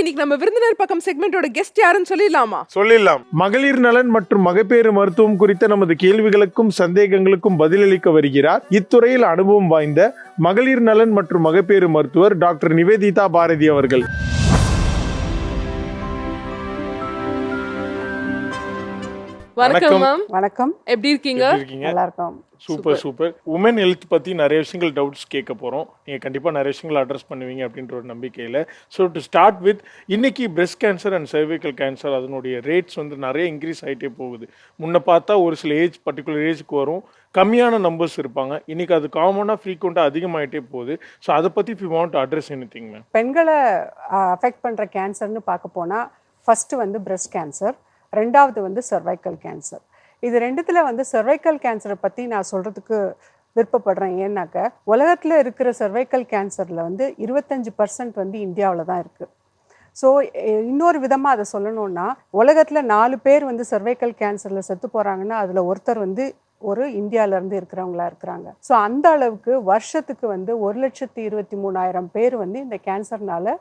இன்னைக்கு நம்ம விருந்தினர் பக்கம் செக்மெண்டோட கெஸ்ட் யாருன்னு சொல்லிடலாம். மகளிர் நலன் மற்றும் மகப்பேறு மருத்துவம் குறித்த நமது கேள்விகளுக்கும் சந்தேகங்களுக்கும் பதிலளிக்க வருகிறார் இத்துறையில் அனுபவம் வாய்ந்த மகளிர் நலன் மற்றும் மகப்பேறு மருத்துவர் டாக்டர் நிவேதிதா பாரதி அவர்கள். வணக்கம் மேம். வணக்கம். எப்படி இருக்கீங்க? நல்லா இருக்கோம். சூப்பர். உமன் ஹெல்த் பற்றி நிறைய விஷயங்கள் டவுட்ஸ் கேட்க போகிறோம். நீங்கள் கண்டிப்பாக நிறைய விஷயங்கள் அட்ரஸ் பண்ணுவீங்க அப்படின்ற ஒரு நம்பிக்கையில். ஸோ டு ஸ்டார்ட் வித், இன்னைக்கு breast cancer and cervical cancer அதனுடைய ரேட்ஸ் வந்து நிறைய இன்க்ரீஸ் ஆகிட்டே போகுது. முன்ன பார்த்தா ஒரு சில பர்டிகுலர் ஏஜுக்கு வரும், கம்மியான நம்பர்ஸ் இருப்பாங்க. இன்னைக்கு அது காமனாக ஃப்ரீக்வெண்ட்டாக அதிகமாகிட்டே போகுது. ஸோ அதை பற்றி if you want to address anything ma'am. பெண்களை அஃபெக்ட் பண்ணுற கேன்சர்னு பார்க்க போனால் ஃபஸ்ட்டு வந்து பிரெஸ்ட் கேன்சர், ரெண்டாவது வந்து சர்வைக்கல் கேன்சர். இது ரெண்டுத்தில் வந்து சர்வைக்கல் கேன்சரை பற்றி நான் சொல்கிறதுக்கு விருப்பப்படுறேன். ஏன்னாக்க உலகத்தில் இருக்கிற சர்வைக்கல் கேன்சரில் வந்து 25% வந்து இந்தியாவில் தான் இருக்குது. ஸோ இன்னொரு விதமாக அதை சொல்லணுன்னா, உலகத்தில் 4 பேர் வந்து சர்வைக்கல் கேன்சரில் செத்து போகிறாங்கன்னா அதில் ஒருத்தர் வந்து ஒரு இந்தியாவிலேருந்து இருக்கிறவங்களா இருக்கிறாங்க. ஸோ அந்த அளவுக்கு வருஷத்துக்கு வந்து 1,23,000 பேர் வந்து இந்த கேன்சர்னால்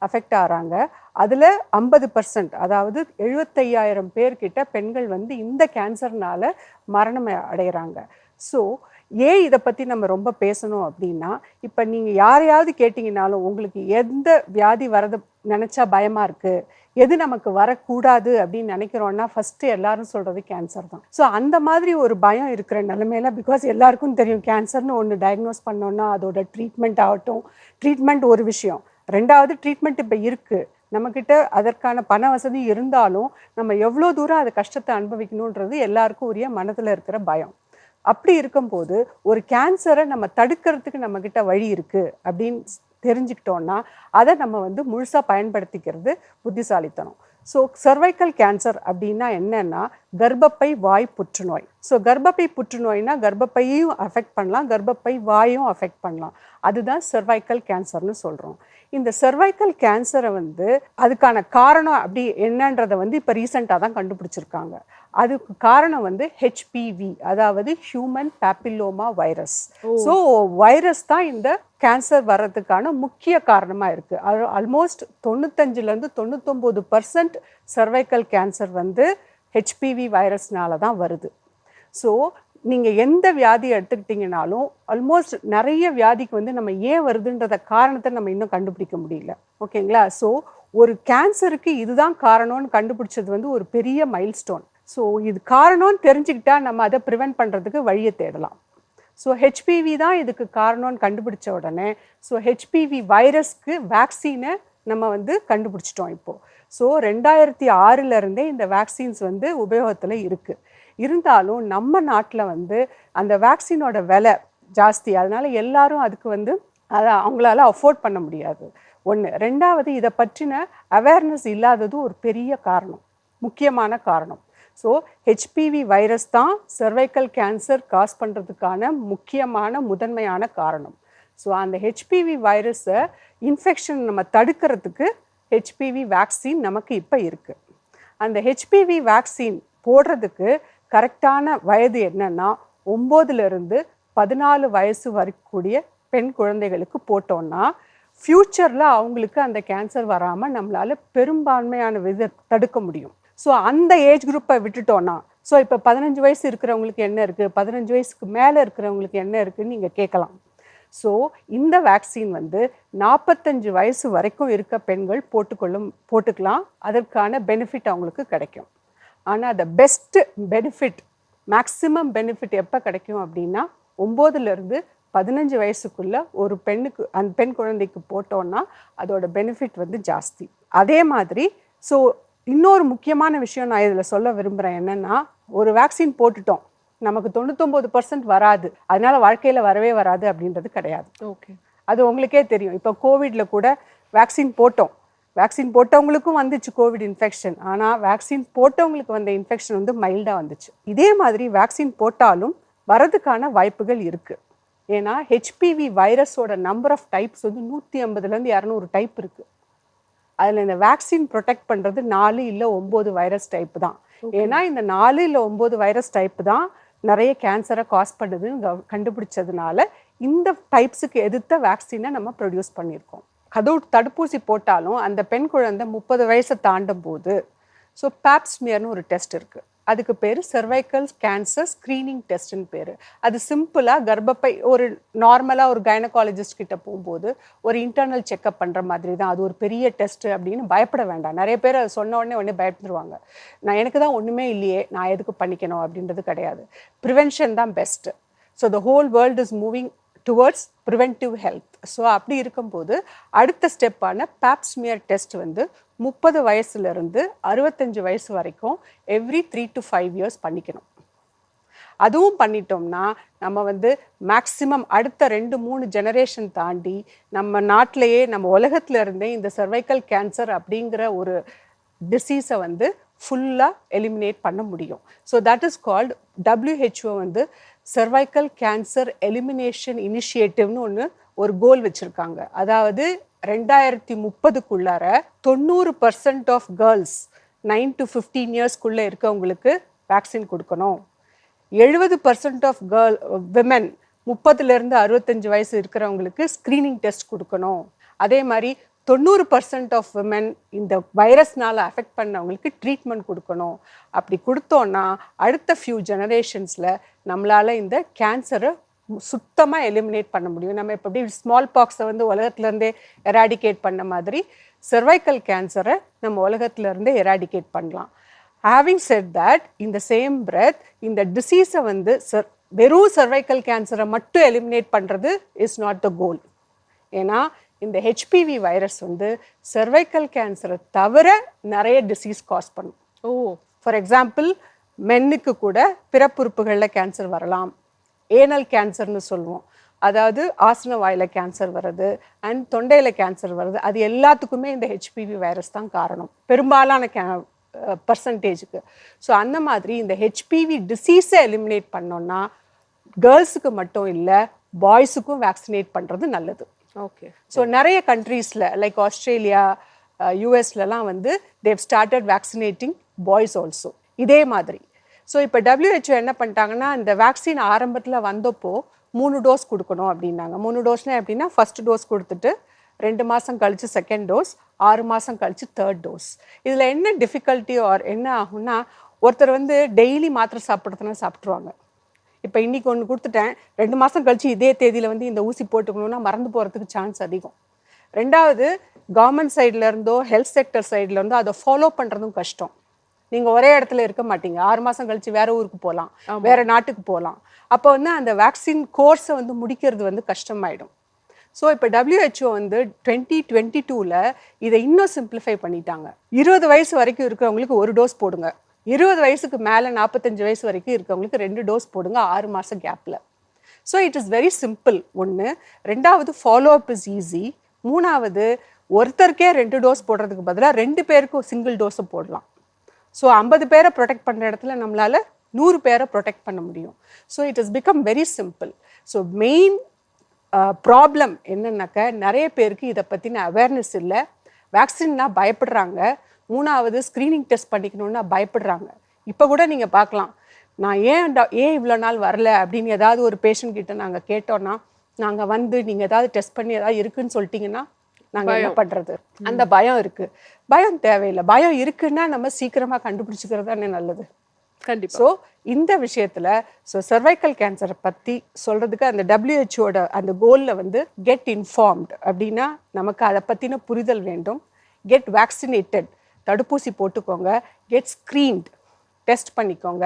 அஃபெக்ட் ஆகிறாங்க. அதில் 50%, அதாவது 75,000 பேர்கிட்ட பெண்கள் வந்து இந்த கேன்சர்னால் மரணம் அடைகிறாங்க. ஸோ ஏன் இதை பற்றி நம்ம ரொம்ப பேசணும் அப்படின்னா, இப்போ நீங்கள் யாரையாவது கேட்டிங்கனாலும் உங்களுக்கு எந்த வியாதி வரது நினச்சா பயமாக இருக்குது, எது நமக்கு வரக்கூடாது அப்படின்னு நினைக்கிறோன்னா ஃபஸ்ட்டு எல்லாரும் சொல்கிறது கேன்சர் தான். ஸோ அந்த மாதிரி ஒரு பயம் இருக்கிற நிலைமையில, பிகாஸ் எல்லாருக்கும் தெரியும் கேன்சர்னு ஒன்று டயக்னோஸ் பண்ணோன்னா அதோட ட்ரீட்மெண்ட் ஆகட்டும், ட்ரீட்மெண்ட் ஒரு விஷயம், ரெண்டாவது ட்ரீட்மெண்ட் இப்போ இருக்குது நம்மக்கிட்ட, அதற்கான பண வசதி இருந்தாலும் நம்ம எவ்வளோ தூரம் அது கஷ்டத்தை அனுபவிக்கணுன்றது எல்லாருக்கும் உரிய மனதில் இருக்கிற பயம். அப்படி இருக்கும்போது ஒரு கேன்சரை நம்ம தடுக்கிறதுக்கு நம்மக்கிட்ட வழி இருக்குது அப்படின்னு தெரிஞ்சுக்கிட்டோன்னா அதை நம்ம வந்து முழுசாக பயன்படுத்திக்கிறது புத்திசாலித்தனம். ஸோ சர்வைக்கல் கேன்சர் அப்படின்னா என்னென்னா கர்ப்பப்பை வாய் புற்றுநோய். ஸோ கர்ப்பப்பை புற்றுநோய்னா கர்ப்பப்பையும் அஃபெக்ட் பண்ணலாம், கர்ப்பப்பை வாயும் அஃபெக்ட் பண்ணலாம். அதுதான் சர்வைக்கல் கேன்சர்னு சொல்கிறோம். இந்த சர்வைக்கல் கேன்சரை வந்து அதுக்கான காரணம் அப்படி என்னன்றதை வந்து இப்போ ரீசெண்டாக தான் கண்டுபிடிச்சிருக்காங்க. அதுக்கு காரணம் வந்து ஹெச்பிவி, அதாவது human papilloma virus. So virus தான் இந்த கேன்சர் வர்றதுக்கான முக்கிய காரணமாக இருக்குது. அது ஆல்மோஸ்ட் 95லேருந்து 99% சர்வைக்கல் கேன்சர் வந்து ஹெச்பிவி வைரஸ்னால தான் வருது. ஸோ நீங்கள் எந்த வியாதியை எடுத்துக்கிட்டிங்கனாலும் ஆல்மோஸ்ட் நிறைய வியாதிக்கு வந்து நம்ம ஏன் வருதுன்றத காரணத்தை நம்ம இன்னும் கண்டுபிடிக்க முடியல. ஓகேங்களா? ஸோ ஒரு கேன்சருக்கு இதுதான் காரணம்னு கண்டுபிடிச்சது வந்து ஒரு பெரிய மைல்ஸ்டோன். ஸோ இது காரணம்னு தெரிஞ்சுக்கிட்டா நம்ம அதை ப்ரிவென்ட் பண்ணுறதுக்கு வழியை தேடலாம். ஸோ ஹெச்பிவி தான் இதுக்கு காரணம்னு கண்டுபிடிச்ச உடனே ஸோ ஹெச்பிவி வைரஸ்க்கு வேக்சினை நம்ம வந்து கண்டுபிடிச்சிட்டோம் இப்போது. ஸோ 2006 இந்த வேக்சின்ஸ் வந்து உபயோகத்தில் இருக்குது. இருந்தாலும் நம்ம நாட்டில் வந்து அந்த வேக்சினோட விலை ஜாஸ்தி, அதனால் எல்லாரும் அதுக்கு வந்து அதை அவங்களால அஃபோர்ட் பண்ண முடியாது. ஒன்று. ரெண்டாவது, இதை பற்றின அவேர்னஸ் இல்லாதது ஒரு பெரிய காரணம், முக்கியமான காரணம். ஸோ ஹெச்பிவி வைரஸ் தான் சர்வைக்கல் கேன்சர் காஸ் பண்ணுறதுக்கான முக்கியமான முதன்மையான காரணம். ஸோ அந்த ஹெச்பிவி வைரஸை இன்ஃபெக்ஷன் நம்ம தடுக்கிறதுக்கு ஹெச்பிவி வேக்சின் நமக்கு இப்போ இருக்குது. அந்த ஹெச்பிவி வேக்சின் போடுறதுக்கு கரெக்டான வயது என்னன்னா 9லேருந்து 14 வயசு வரைக்கூடிய பெண் குழந்தைகளுக்கு போட்டோன்னா ஃப்யூச்சரில் அவங்களுக்கு அந்த கேன்சர் வராமல் நம்மளால் பெரும்பான்மையான தடுக்க முடியும். ஸோ அந்த ஏஜ் குரூப்பை விட்டுட்டோன்னா, ஸோ இப்போ 15 வயசு இருக்கிறவங்களுக்கு என்ன இருக்குது, 15 வயசுக்கு மேலே இருக்கிறவங்களுக்கு என்ன இருக்குதுன்னு நீங்கள் கேட்கலாம். ஸோ இந்த வேக்சின் வந்து 45 வயசு வரைக்கும் இருக்க பெண்கள் போட்டுக்கலாம். அதற்கான பெனிஃபிட் அவங்களுக்கு கிடைக்கும். ஆனால் அந்த பெஸ்ட்டு பெனிஃபிட், மேக்ஸிமம் பெனிஃபிட் எப்போ கிடைக்கும் அப்படின்னா 9லேருந்து 15 வயசுக்குள்ளே ஒரு பெண் குழந்தைக்கு போட்டோன்னா அதோட பெனிஃபிட் வந்து ஜாஸ்தி. அதே மாதிரி ஸோ இன்னொரு முக்கியமான விஷயம் நான் இதில் சொல்ல விரும்புகிறேன் என்னென்னா, ஒரு வேக்சின் போட்டுட்டோம், நமக்கு 99% வராது, அதனால வாழ்க்கையில் வரவே வராது அப்படின்றது கிடையாது. ஓகே, அது உங்களுக்கே தெரியும். இப்போ கோவிடில் கூட வேக்சின் போட்டோம், வேக்சின் போட்டவங்களுக்கும் வந்துச்சு கோவிட் இன்ஃபெக்ஷன். ஆனால் வேக்சின் போட்டவங்களுக்கு வந்த இன்ஃபெக்ஷன் வந்து மைல்டாக வந்துச்சு. இதே மாதிரி வேக்சின் போட்டாலும் வரதுக்கான வாய்ப்புகள் இருக்குது. ஏன்னா ஹெச்பிவி வைரஸோட நம்பர் ஆஃப் டைப்ஸ் வந்து 150லேருந்து 200 டைப் இருக்குது. அதில் இந்த வேக்சின் ப்ரொடெக்ட் பண்ணுறது 4 இல்லை 9 வைரஸ் டைப் தான். ஏன்னா இந்த 4 இல்லை 9 வைரஸ் டைப் தான் நிறைய கேன்சரை காஸ் பண்ணுதுன்னு கண்டுபிடிச்சதுனால இந்த டைப்ஸுக்கு எதிர்த்த வேக்சினை நம்ம ப்ரொடியூஸ் பண்ணியிருக்கோம். தடுப்பூசி போட்டாலும் அந்த பெண் குழந்தை 30 வயசை தாண்டும் போது ஸோ பேப்ஸ்மியர்னு ஒரு டெஸ்ட் இருக்குது. அதுக்கு பேர் cervical கேன்சர் ஸ்க்ரீனிங் டெஸ்ட்னு பேர். அது சிம்பிளாக கர்ப்பப்பை ஒரு நார்மலாக ஒரு கைனகாலஜிஸ்ட் கிட்ட போகும்போது ஒரு இன்டர்னல் செக்அப் பண்ணுற மாதிரி தான். அது ஒரு பெரிய டெஸ்ட்டு அப்படின்னு பயப்பட வேண்டாம். நிறைய பேர் அதை சொன்ன உடனே பயந்துருவாங்க. எனக்கு தான் ஒன்றுமே இல்லையே, நான் எதுக்கு பண்ணிக்கணும் அப்படின்றது கிடையாது. ப்ரிவென்ஷன் தான் best. So the whole world is moving towards preventive health. So அப்படி இருக்கும்போது அடுத்த ஸ்டெப்பான பேப்ஸ்மியர் டெஸ்ட் வந்து 30 வயசுலேருந்து 65 வயசு வரைக்கும் எவ்ரி 3 to 5 இயர்ஸ் பண்ணிக்கணும். அதுவும் பண்ணிட்டோம்னா நம்ம வந்து மேக்ஸிமம் அடுத்த 2-3 ஜெனரேஷன் தாண்டி நம்ம நாட்டிலேயே நம்ம உலகத்துல இருந்தே இந்த cervical கேன்சர் அப்படிங்கிற ஒரு டிசீஸை வந்து ஃபுல்லாக எலிமினேட் பண்ண முடியும். So that is called WHO வந்து cervical கேன்சர் எலிமினேஷன் இனிஷியேட்டிவ்னு ஒரு கோல் வச்சுருக்காங்க. அதாவது 2030க்குள்ளார 90% ஆஃப் கேர்ள்ஸ் 9 to 15 இயர்ஸ்க்குள்ளே இருக்கவங்களுக்கு வேக்சின் கொடுக்கணும். 70% ஆஃப் விமென் 30லேருந்து 65 வயசு இருக்கிறவங்களுக்கு ஸ்க்ரீனிங் டெஸ்ட் கொடுக்கணும். அதே மாதிரி 90% ஆஃப் விமென் இந்த வைரஸ்னால் அஃபெக்ட் பண்ணவங்களுக்கு ட்ரீட்மெண்ட் கொடுக்கணும். அப்படி கொடுத்தோன்னா அடுத்த ஃபியூ ஜெனரேஷன்ஸில் நம்மளால் இந்த கேன்சரை சுத்தமாக எலிமினேட் பண்ண முடியும். நம்ம இப்போ எப்படி ஸ்மால் பாக்ஸை வந்து உலகத்துலேருந்தே எராடிகேட் பண்ண மாதிரி cervical கேன்சரை நம்ம உலகத்துலேருந்தே எராடிகேட் பண்ணலாம். ஹேவிங் செட் தட் இந்த சேம் பிரெத் இந்த டிசீஸை வந்து வெறும் cervical கேன்சரை மட்டும் எலிமினேட் பண்ணுறது இஸ் நாட் த கோல். ஏன்னா இந்த HPV வைரஸ் வந்து cervical கேன்சரை தவிர நிறைய டிசீஸ் காஸ் பண்ணும். ஃபார் எக்ஸாம்பிள் மென்னுக்கு கூட பிறப்புறுப்புகளில் கேன்சர் வரலாம். ஏனல் கேன்சர்னு சொல்லுவோம். அதாவது ஆசன வாயில் கேன்சர் வருது அண்ட் தொண்டையில் கேன்சர் வருது. அது எல்லாத்துக்குமே இந்த HPV வைரஸ் தான் காரணம், பெரும்பாலான பர்சன்டேஜுக்கு. ஸோ அந்த மாதிரி இந்த HPV டிசீஸை எலிமினேட் பண்ணோன்னா கேர்ள்ஸுக்கு மட்டும் இல்லை பாய்ஸுக்கும் வேக்சினேட் பண்ணுறது நல்லது. ஓகே. ஸோ நிறைய கண்ட்ரீஸில் லைக் ஆஸ்திரேலியா யூஎஸ்லலாம் வந்து they started vaccinating boys also இதே மாதிரி. ஸோ இப்போ WHO என்ன பண்ணிட்டாங்கன்னா இந்த வேக்சின் ஆரம்பத்தில் வந்தப்போ 3 டோஸ் கொடுக்கணும் அப்படின்னாங்க. 3 டோஸ்னால் எப்படின்னா ஃபர்ஸ்ட் டோஸ் கொடுத்துட்டு 2 மாதம் கழித்து செகண்ட் டோஸ், 6 மாதம் கழித்து தேர்ட் டோஸ். இதில் என்ன டிஃபிகல்ட்டி ஆர் என்ன ஆகும்னா ஒருத்தர் வந்து டெய்லி மாத்திரை சாப்பிட்றதுனா சாப்பிட்ருவாங்க. இப்போ இன்றைக்கி ஒன்று கொடுத்துட்டேன், 2 மாதம் கழித்து இதே தேதியில் வந்து இந்த ஊசி போட்டுக்கணுன்னா மறந்து போகிறதுக்கு சான்ஸ் அதிகம். ரெண்டாவது கவர்மெண்ட் சைட்லேருந்தோ ஹெல்த் செக்டர் சைட்லேருந்தோ அதை ஃபாலோ பண்ணுறதும் கஷ்டம். நீங்கள் ஒரே இடத்துல இருக்க மாட்டீங்க, 6 மாதம் கழித்து வேறு ஊருக்கு போகலாம், வேறு நாட்டுக்கு போகலாம். அப்போ வந்து அந்த வேக்சின் கோர்ஸை வந்து முடிக்கிறது வந்து கஷ்டமாயிடும். ஸோ இப்போ WHO வந்து 2022ல் இதை இன்னும் சிம்பிளிஃபை பண்ணிட்டாங்க. 20 வயசு வரைக்கும் இருக்கிறவங்களுக்கு 1 டோஸ் போடுங்க, 20 வயசுக்கு மேலே 45 வயசு வரைக்கும் இருக்கவங்களுக்கு 2 டோஸ் போடுங்க 6 மாதம் கேப்பில். So it is very simple. ஒன்று. ரெண்டாவது ஃபாலோ அப் இஸ் ஈஸி. மூணாவது ஒருத்தருக்கே 2 டோஸ் போடுறதுக்கு பதிலாக 2 பேருக்கும் சிங்கிள் டோஸை போடலாம். ஸோ 50 பேரை ப்ரொடெக்ட் பண்ணுற இடத்துல நம்மளால் 100 பேரை ப்ரொடெக்ட் பண்ண முடியும். So it is become very simple. So main problem என்னன்னாக்க நிறைய பேருக்கு இதை பற்றின அவேர்னஸ் இல்லை, வேக்சின்னா பயப்படுறாங்க. மூணாவது ஸ்க்ரீனிங் டெஸ்ட் பண்ணிக்கணுன்னா பயப்படுறாங்க. இப்போ கூட நீங்கள் பார்க்கலாம், நான் ஏன் இவ்வளோ நாள் வரல அப்படின்னு ஏதாவது ஒரு பேஷண்ட் கிட்ட நாங்கள் கேட்டோன்னா, நாங்கள் வந்து நீங்கள் ஏதாவது டெஸ்ட் பண்ணி ஏதாவது இருக்குன்னு சொல்லிட்டீங்கன்னா நாங்கள் என்ன பண்ணுறது? அந்த பயம் இருக்குது. பயம் தேவையில்லை. பயம் இருக்குன்னா நம்ம சீக்கிரமாக கண்டுபிடிச்சிக்கிறது தானே நல்லது. கண்டிப்பாக. ஸோ இந்த விஷயத்தில் cervical கேன்சரை பற்றி சொல்கிறதுக்கு அந்த WHO அந்த கோலில் வந்து கெட் இன்ஃபார்ம்டு அப்படின்னா நமக்கு அதை பற்றின புரிதல் வேண்டும். கெட் வேக்சினேட்டட், தடுப்பூசி போட்டுக்கோங்க. கெட் ஸ்க்ரீன்ட், டெஸ்ட் பண்ணிக்கோங்க.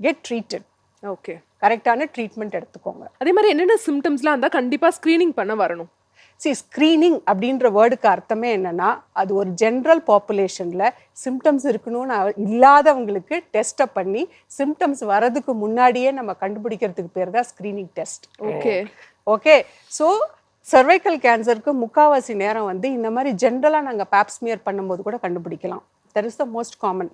கெட் ட்ரீட்டட், ஓகே, கரெக்டான ட்ரீட்மெண்ட் எடுத்துக்கோங்க. அதே மாதிரி என்னென்ன சிம்டம்ஸ்லாம் இருந்தால் கண்டிப்பாக ஸ்க்ரீனிங் பண்ண வரணும்? ஸ்க்ரீனிங் அப்படின்ற வேர்டுக்கு அர்த்தமே என்னன்னா, அது ஒரு ஜென்ரல் பாப்புலேஷனில் சிம்டம்ஸ் இருக்கணும்னு இல்லாதவங்களுக்கு டெஸ்ட்டை பண்ணி சிம்டம்ஸ் வரதுக்கு முன்னாடியே நம்ம கண்டுபிடிக்கிறதுக்கு பேர் தான் screening test. Okay okay. So cervical கேன்சருக்கு முக்கால்வாசி நேரம் வந்து இந்த மாதிரி ஜென்ரலாக நாங்கள் பேப்ஸ்மியர் பண்ணும்போது கூட கண்டுபிடிக்கலாம். That is the most common.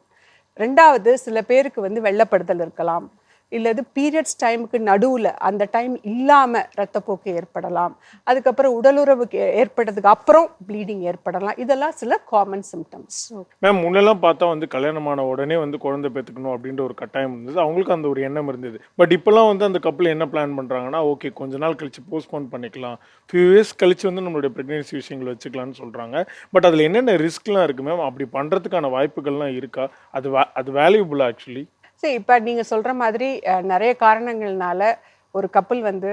ரெண்டாவது சில பேருக்கு வந்து வெள்ளப்படுதல் இருக்கலாம், இல்லது பீரியட்ஸ் டைமுக்கு நடுவில் அந்த டைம் இல்லாமல் ரத்தப்போக்கு ஏற்படலாம். அதுக்கப்புறம் உடலுறவுக்கு ஏற்பட்டதுக்கு அப்புறம் ப்ளீடிங் ஏற்படலாம். இதெல்லாம் சில காமன் சிம்டம்ஸ். மேம் முன்னெல்லாம் பார்த்தா வந்து கல்யாணமான உடனே வந்து குழந்தை பெற்றுக்கணும் அப்படின்ற ஒரு கட்டாயம் இருந்தது, அவங்களுக்கு அந்த ஒரு எண்ணம் இருந்தது. பட் இப்போல்லாம் வந்து அந்த கப்பல் என்ன பிளான் பண்ணுறாங்கன்னா, ஓகே கொஞ்ச நாள் கழிச்சு போஸ்ட்போன் பண்ணிக்கலாம், ஃபியூ இயர்ஸ் கழிச்சு வந்து நம்மளுடைய ப்ரெக்னென்சி விஷயங்கள் வச்சுக்கலாம்னு சொல்கிறாங்க. பட் அதில் என்னென்ன ரிஸ்க்லாம் இருக்குது மேம்? அப்படி பண்ணுறதுக்கான வாய்ப்புகள்லாம் இருக்கா? அது வேல்யூபுல்லா ஆக்சுவலி? சரி, இப்போ நீங்கள் சொல்கிற மாதிரி நிறைய காரணங்கள்னால ஒரு கப்பல் வந்து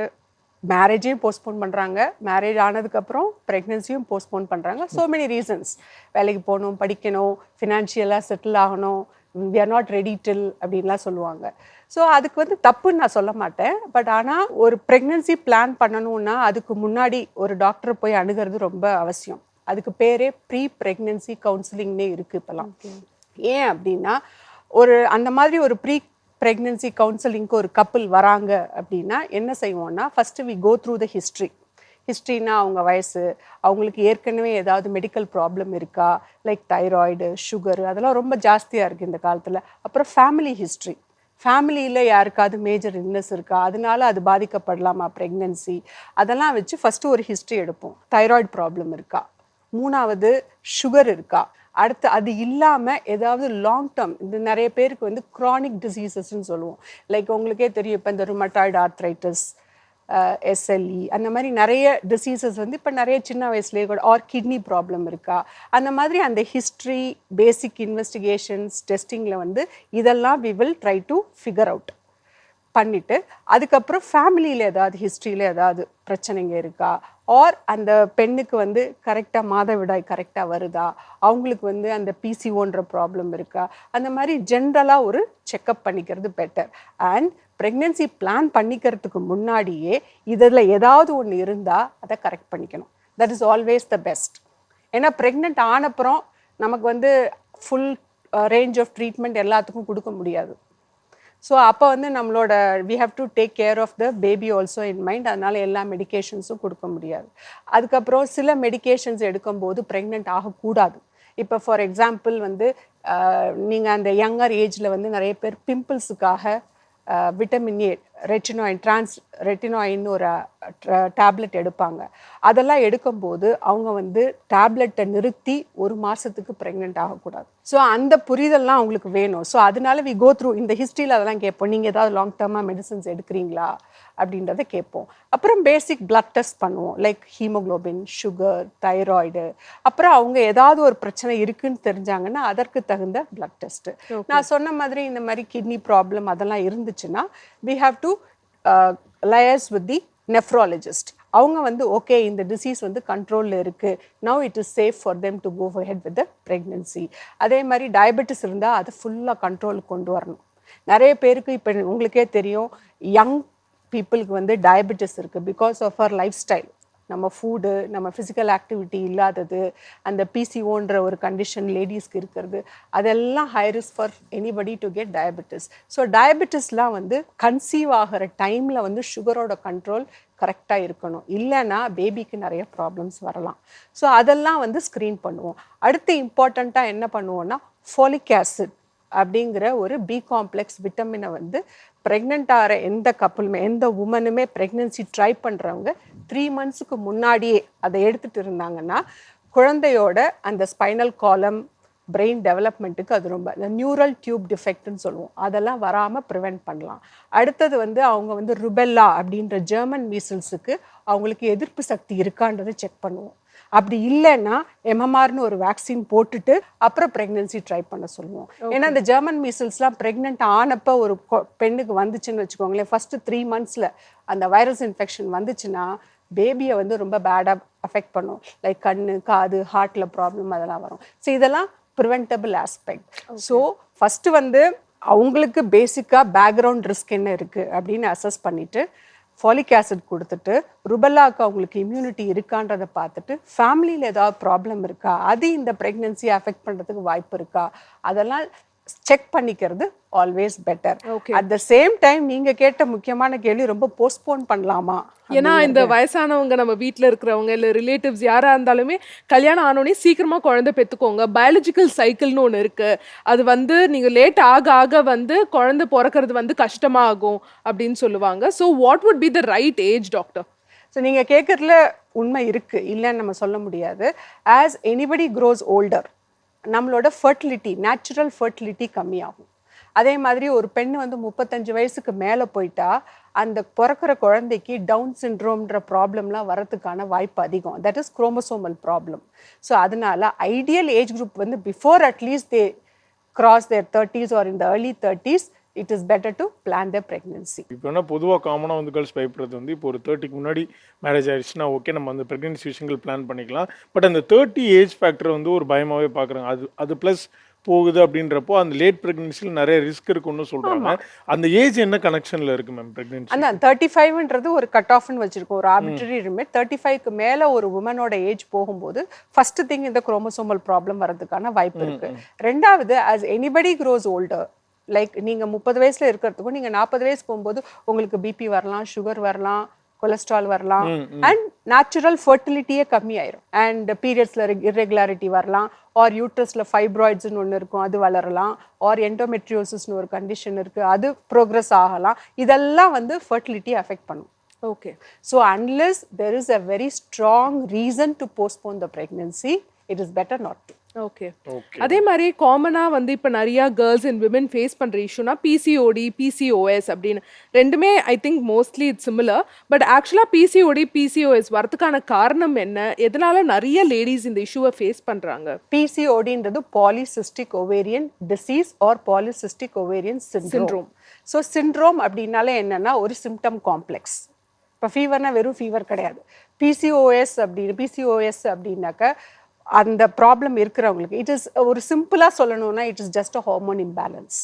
மேரேஜையும் போஸ்ட்போன் பண்ணுறாங்க, மேரேஜ் ஆனதுக்கப்புறம் ப்ரெக்னென்சியும் போஸ்ட்போன் பண்ணுறாங்க. So many reasons. வேலைக்கு போகணும், படிக்கணும், ஃபினான்ஷியலாக செட்டில் ஆகணும், வி ஆர் நாட் ரெடி டில் அப்படின்லாம் சொல்லுவாங்க. ஸோ அதுக்கு வந்து தப்புன்னு நான் சொல்ல மாட்டேன். பட் ஆனால் ஒரு ப்ரெக்னென்சி பிளான் பண்ணணும்னா அதுக்கு முன்னாடி ஒரு டாக்டரை போய் அணுகிறது ரொம்ப அவசியம். அதுக்கு பேரே ப்ரீ ப்ரெக்னென்சி கவுன்சிலிங்னே இருக்குது இப்போலாம். ஏன் அப்படின்னா அந்த மாதிரி ஒரு ப்ரீ ப்ரெக்னென்சி கவுன்சிலிங்க்கு ஒரு கப்பல் வராங்க அப்படின்னா என்ன செய்வோம்னா, first we go through the ஹிஸ்ட்ரினா அவங்க வயசு, அவங்களுக்கு ஏற்கனவே ஏதாவது மெடிக்கல் ப்ராப்ளம் இருக்கா, லைக் தைராய்டு, சுகரு, அதெல்லாம் ரொம்ப ஜாஸ்தியாக இருக்குது இந்த காலத்தில். அப்புறம் ஃபேமிலி ஹிஸ்ட்ரி, ஃபேமிலியில் யாருக்காவது மேஜர் இல்னஸ் இருக்கா, அதனால அது பாதிக்கப்படலாமா ப்ரெக்னென்சி, அதெல்லாம் வச்சு ஃபஸ்ட்டு ஒரு ஹிஸ்ட்ரி எடுப்போம். தைராய்டு ப்ராப்ளம் இருக்கா, மூணாவது சுகர் இருக்கா, அடுத்து அது இல்லாமல் ஏதாவது லாங் டேர்ம், இந்த நிறைய பேருக்கு வந்து க்ரானிக் டிசீசஸ்ன்னு சொல்லுவோம். லைக் உங்களுக்கே தெரியும், இப்போ இந்த ருமட்டாய்டு ஆர்த்ரைட்டிஸ், எஸ்எல்இ, அந்த மாதிரி நிறைய டிசீசஸ் வந்து இப்போ நிறைய சின்ன வயசுலேயே கூட, ஆர் கிட்னி ப்ராப்ளம் இருக்கா, அந்த மாதிரி அந்த ஹிஸ்ட்ரி, பேசிக் இன்வெஸ்டிகேஷன்ஸ், டெஸ்டிங்கில் வந்து இதெல்லாம் we will try to figure out பண்ணிவிட்டு, அதுக்கப்புறம் ஃபேமிலியில் ஏதாவது ஹிஸ்ட்ரியில் ஏதாவது பிரச்சனைங்க இருக்கா, ஆர் அந்த பெண்ணுக்கு வந்து கரெக்டாக மாதவிடாய் கரெக்டாக வருதா, அவங்களுக்கு வந்து அந்த பிசிஓன்ற ப்ராப்ளம் இருக்கா, அந்த மாதிரி ஜென்ரலாக ஒரு செக்கப் பண்ணிக்கிறது பெட்டர். அண்ட் ப்ரெக்னென்சி பிளான் பண்ணிக்கிறதுக்கு முன்னாடியே இதில் ஏதாவது ஒன்று இருந்தால் அதை கரெக்ட் பண்ணிக்கணும். That is always the best. ஏன்னா ப்ரெக்னென்ட் ஆனப்புறம் நமக்கு வந்து ஃபுல் ரேஞ்ச் ஆஃப் ட்ரீட்மெண்ட் எல்லாத்துக்கும் கொடுக்க முடியாது. ஸோ அப்போ வந்து நம்மளோட we have to take care of the baby also in mind. அதனால் எல்லா மெடிகேஷன்ஸும் கொடுக்க முடியாது. அதுக்கப்புறம் சில மெடிகேஷன்ஸ் எடுக்கும்போது ப்ரெக்னென்ட் ஆகக்கூடாது. இப்போ ஃபார் எக்ஸாம்பிள் வந்து நீங்கள் அந்த யங்கர் ஏஜில் வந்து நிறைய பேர் பிம்பிள்ஸுக்காக விட்டமின் ஏ, ரெட்டினாயின் ஒரு டேப்லெட் எடுப்பாங்க. அதெல்லாம் எடுக்கும்போது அவங்க வந்து டேப்லெட்டை நிறுத்தி 1 மாதத்துக்கு ப்ரெக்னென்ட் ஆகக்கூடாது. ஸோ அந்த புரிதல்லாம் அவங்களுக்கு வேணும். ஸோ அதனால வி கோ த்ரூ இந்த ஹிஸ்ட்ரியில் அதெல்லாம் கேட்போம். நீங்கள் ஏதாவது லாங் டேர்மாக மெடிசன்ஸ் எடுக்கிறீங்களா அப்படின்றத கேட்போம். அப்புறம் பேசிக் பிளட் டெஸ்ட் பண்ணுவோம், லைக் ஹீமோக்ளோபின், சுகர், தைராய்டு. அப்புறம் அவங்க ஏதாவது ஒரு பிரச்சனை இருக்குன்னு தெரிஞ்சாங்கன்னா அதற்கு தகுந்த பிளட் டெஸ்ட்டு. நான் சொன்ன மாதிரி இந்த மாதிரி கிட்னி ப்ராப்ளம் அதெல்லாம் இருந்துச்சுன்னா we have to liaise with the nephrologist. அவங்க வந்து ஓகே இந்த டிசீஸ் வந்து கண்ட்ரோலில் இருக்குது, now it is safe for them to go ahead with the pregnancy. அதே மாதிரி டயபெட்டிஸ் இருந்தால் அதை ஃபுல்லாக கண்ட்ரோலுக்கு கொண்டு வரணும். நிறைய பேருக்கு இப்போ உங்களுக்கே தெரியும், யங் பீப்புளுக்கு வந்து டயபெட்டிஸ் இருக்குது because of our lifestyle. நம்ம ஃபுட்டு, நம்ம ஃபிசிக்கல் ஆக்டிவிட்டி இல்லாதது, அந்த பிசிஓன்ற ஒரு கண்டிஷன் லேடிஸ்க்கு இருக்கிறது, அதெல்லாம் high risk for anybody to get diabetes. So டயபெட்டிஸ்லாம் வந்து கன்சீவ் ஆகிற டைமில் வந்து சுகரோட கண்ட்ரோல் கரெக்டாக இருக்கணும், இல்லைன்னா பேபிக்கு நிறைய ப்ராப்ளம்ஸ் வரலாம். ஸோ அதெல்லாம் வந்து ஸ்க்ரீன் பண்ணுவோம். அடுத்து இம்பார்ட்டண்ட்டாக என்ன பண்ணுவோம்னா ஃபோலிக் ஆசிட் அப்படிங்கிற ஒரு பி காம்ப்ளெக்ஸ் விட்டமினை வந்து ப்ரெக்னென்ட் ஆகிற எந்த கப்பலுமே, எந்த உமனுமே ப்ரெக்னென்சி ட்ரை பண்ணுறவங்க 3 மந்த்ஸுக்கு முன்னாடியே அதை எடுத்துகிட்டு இருந்தாங்கன்னா குழந்தையோட அந்த ஸ்பைனல் காலம், பிரெயின் டெவலப்மெண்ட்டுக்கு அது ரொம்ப, இந்த நியூரல் டியூப் டிஃபெக்ட்னு சொல்லுவோம், அதெல்லாம் வராமல் ப்ரிவெண்ட் பண்ணலாம். அடுத்தது வந்து அவங்க வந்து ருபெல்லா அப்படின்ற ஜெர்மன் மீசில்ஸுக்கு அவங்களுக்கு எதிர்ப்பு சக்தி இருக்கான்றதை செக் பண்ணுவோம். அப்படி இல்லைன்னா எம்எம்ஆர்னு ஒரு வேக்சின் போட்டுட்டு அப்புறம் ப்ரெக்னென்சி ட்ரை பண்ண சொல்லுவோம். ஏன்னா இந்த ஜெர்மன் மீசில்ஸ்லாம் ப்ரெக்னென்ட் ஆனப்போ ஒரு பெண்ணுக்கு வந்துச்சுன்னு வச்சுக்கோங்களேன், ஃபஸ்ட்டு 3 மந்த்ஸில் அந்த வைரஸ் இன்ஃபெக்ஷன் வந்துச்சுன்னா பேபியை வந்து ரொம்ப பேடாக அஃபெக்ட் பண்ணும். லைக் கண்ணு, காது, ஹார்ட்டில் ப்ராப்ளம் அதெல்லாம் வரும். ஸோ இதெல்லாம் ப்ரிவென்டபிள் ஆஸ்பெக்ட். ஸோ ஃபஸ்ட்டு வந்து அவங்களுக்கு பேசிக்காக பேக்ரவுண்ட் ரிஸ்க் என்ன இருக்குது அப்படின்னு அசஸ் பண்ணிவிட்டு ஃபாலிக் ஆசிட் கொடுத்துட்டு, ருபெல்லாவுக்கு அவங்களுக்கு இம்யூனிட்டி இருக்கான்றதை பார்த்துட்டு, ஃபேமிலியில் ஏதாவது ப்ராப்ளம் இருக்கா, அது இந்த ப்ரெக்னென்சியை அஃபெக்ட் பண்ணுறதுக்கு வாய்ப்பு இருக்கா, அதெல்லாம் செக் பண்ணிக்கிறது always better. Okay. At the same time நீங்க கேட்ட முக்கியமான கேள்வி ரொம்ப போஸ்ட்போன் பண்ணலாமா? ஏன்னா இந்த வயசானவங்க நம்ம வீட்ல இருக்கிறவங்க இல்ல ரிலேட்டிவ்ஸ் யாரா இருந்தாலுமே கல்யாணம் ஆனோடனே சீக்கிரமா குழந்தை பெத்துக்கோங்க, பயாலஜிக்கல் சைக்கிள்னு ஒன்று இருக்கு, அது வந்து நீங்க லேட் ஆக ஆக வந்து குழந்தை பிறக்கிறது வந்து கஷ்டமா ஆகும் அப்படின்னு சொல்லுவாங்க. So what would be the right age doctor? So நீங்கள் கேட்குறதுல உண்மை இருக்குது, இல்லைன்னு நம்ம சொல்ல முடியாது. ஆஸ் எனிபடி க்ரோஸ் ஓல்டர் நம்மளோட ஃபர்டிலிட்டி, நேச்சுரல் ஃபர்டிலிட்டி கம்மியாகும். அதே மாதிரி ஒரு பெண் வந்து 35 வயசுக்கு மேலே போயிட்டா அந்த பிறக்கிற குழந்தைக்கு டவுன் சிண்ட்ரோம்ன்ற ப்ராப்ளம்லாம் வரதுக்கான வாய்ப்பு அதிகம். That is chromosomal problem. So அதனால ஐடியல் ஏஜ் குரூப் வந்து before at least they cross their 30s or in the early 30s, it is better to plan their pregnancy. இப்போ என்ன பொதுவாக காமனாக வந்து கேர்ள்ஸ் பயப்படுறது வந்து இப்போ ஒரு 30க்கு முன்னாடி மேரேஜ் ஆயிடுச்சுன்னா ஓகே நம்ம அந்த ப்ரெக்னென்சி விஷயங்கள் பிளான் பண்ணிக்கலாம். பட் அந்த 30 ஏஜ் ஃபேக்டர் வந்து ஒரு பயமாகவே பார்க்குறாங்க. அது ப்ளஸ் போகுது அப்படின்றப்போ அந்த லேட் ப்ரெக்னென்சியில் நிறைய ரிஸ்க் இருக்குன்னு சொல்கிறாங்க. அந்த ஏஜ் என்ன கனெக்ஷனில் இருக்குது மேம் ப்ரெக்னென்சி? அந்த 35ன்றது ஒரு கட் ஆஃப்னு வச்சிருக்கோம், ஒரு ஆர்பிட்ரரி லிமிட். 35க்கு மேலே ஒரு உமனோட ஏஜ் போகும்போது ஃபர்ஸ்ட் திங் இந்த குரோமோசோமல் ப்ராப்ளம் வரதுக்கான வாய்ப்பு இருக்கு. ரெண்டாவது, as anybody grows older, like நீங்கள் 30 வயசுல இருக்கிறதுக்கும் நீங்கள் 40 வயசு போகும்போது உங்களுக்கு பிபி வரலாம், சுகர் வரலாம், கொலஸ்ட்ரால் வரலாம், அண்ட் நேச்சுரல் ஃபர்டிலிட்டியே கம்மியாயிரும், அண்ட் பீரியட்ஸில் இர்ரெகுலாரிட்டி வரலாம், ஆர் யூட்ரஸில் ஃபைப்ராய்ட்ஸ்னு ஒன்று இருக்கும் அது வளரலாம், ஆர் எண்டோமெட்ரியோசிஸ்னு ஒரு கண்டிஷன் இருக்குது அது ப்ரோக்ரஸ் ஆகலாம். இதெல்லாம் வந்து ஃபர்டிலிட்டியை அஃபெக்ட் பண்ணும். Okay. So unless there is a very strong reason to postpone the pregnancy, it is better not to. Okay. அதே மாதிரி காமனாக வந்து இப்போ நிறைய கேர்ள்ஸ் அண்ட் விமன் ஃபேஸ் பண்ணுற இஷ்யூனா பிசிஓடி, பிசிஓஎஸ் அப்படின்னு ரெண்டுமே I think mostly it's similar. But ஆக்சுவலாக பிசிஓடி, பிசிஓஎஸ் வரதுக்கான காரணம் என்ன? எதனால நிறைய லேடிஸ் இந்த இஷ்யூவை ஃபேஸ் பண்ணுறாங்க? பிசிஓடின்றது polycystic ovarian disease or polycystic ovarian syndrome. So syndrome அப்படின்னாலே என்னன்னா ஒரு சிம்டம் காம்ப்ளெக்ஸ். இப்போ ஃபீவர்னா வெறும் ஃபீவர் கிடையாது. பிசிஓஎஸ் அப்படின்னாக்க அந்த ப்ராப்ளம் இருக்கிறவங்களுக்கு இட் இஸ் ஒரு சிம்பிளாக சொல்லணும்னா it is just a hormone imbalance.